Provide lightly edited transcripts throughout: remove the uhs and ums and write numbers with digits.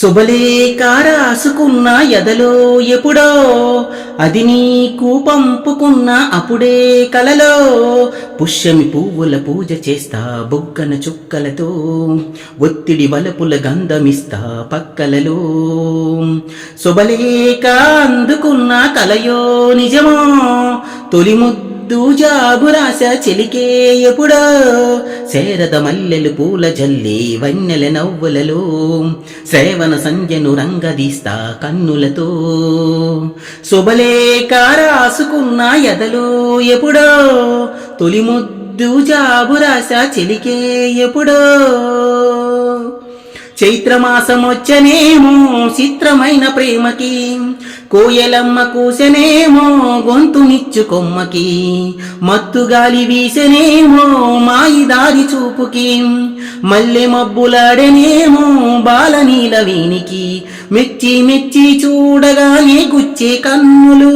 శుభలేఖ రాసుకున్న ఎదలో ఎప్పుడో అది నీకు పంపుకున్న అప్పుడే కలలో పుష్యమి పువ్వుల పూజ చేస్తా బొగ్గన చుక్కలతో ఒత్తిడి వలపుల గంధమిస్తా పక్కలలో శుభలేఖ అందుకున్న కలయో నిజమో తొలి జాబు రాశ చెలికే ఎప్పుడో శేరద మల్లెలు పూల జల్లి వన్నెల నవ్వులలో శ్రేవణ సంధ్యను రంగదీస్తా కన్నులతో శుభలేఖ రాసుకున్న ఎదలో ఎప్పుడో తొలి జాబు రాశ చెలికే ఎప్పుడో చైత్రమాసమొచ్చనేమో చిత్రమైన ప్రేమకి కోయలమ్మ కూసెనేమో గొంతునిచ్చు కొమ్మకి మత్తుగాలి వీసెనేమో మాయిదారి చూపుకి మల్లె మబ్బులాడెనేమో బాలనీల వీనికి మెచ్చి మెచ్చి చూడగానే గుచ్చే కన్నులు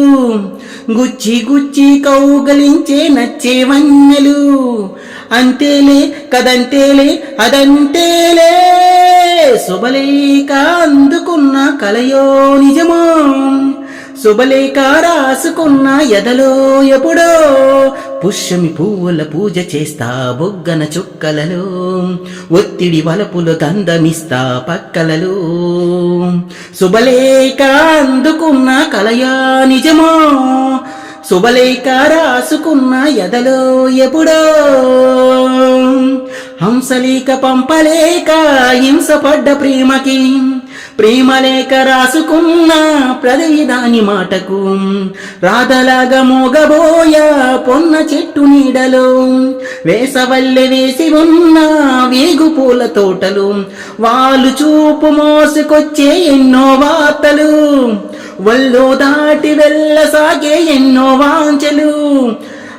గుచ్చి గుచ్చి కౌగలించే నచ్చే వన్నెలు అంతేలే కదంతేలే అదంతేలే శుభలేఖ అందుకున్న కలయో నిజమో శుభలేఖ రాసుకున్న ఎదలో ఎప్పుడో పుష్యమి పువ్వుల పూజ చేస్తా బొగ్గన చుక్కలలో ఒత్తిడి వలపులు గంధమిస్తా పక్కలలో శుభలేఖ అందుకున్న కలయో నిజమో శుభలేఖ రాసుకున్న ఎదలో ఎప్పుడో హంసలేఖ పంపలేక హింసపడ్డ ప్రేమకి ప్రేమలేఖ రాసుకున్న ప్రతిదాని మాటకు రాధలాగా మోగబోయ పొన్న చెట్టు నీడలో వేసవల్లె వేసి ఉన్న వేగు పూల తోటలు వాళ్ళు చూపు మోసుకొచ్చే ఎన్నో వార్తలు వల్లో దాటి వెళ్ళసాగే ఎన్నో వాంఛలు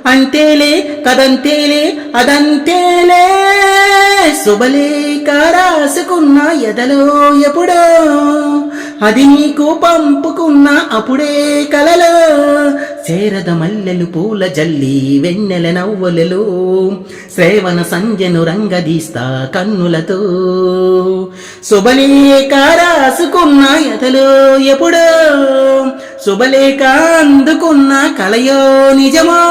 అంతేలే కదంతేలే అదంతేలే శుభలేఖ రాసుకున్న ఎదలో ఎప్పుడో అది నీకు పంపుకున్న అప్పుడే కలలో శేరద మల్లెలు పూల జల్లి వెన్నెల నవ్వులలో శ్రేవణ సంధ్యను రంగదీస్తా కన్నులతో శుభలేఖ రాసుకున్న ఎదలో ఎప్పుడో శుభలేఖ అందుకున్న కలయో నిజమో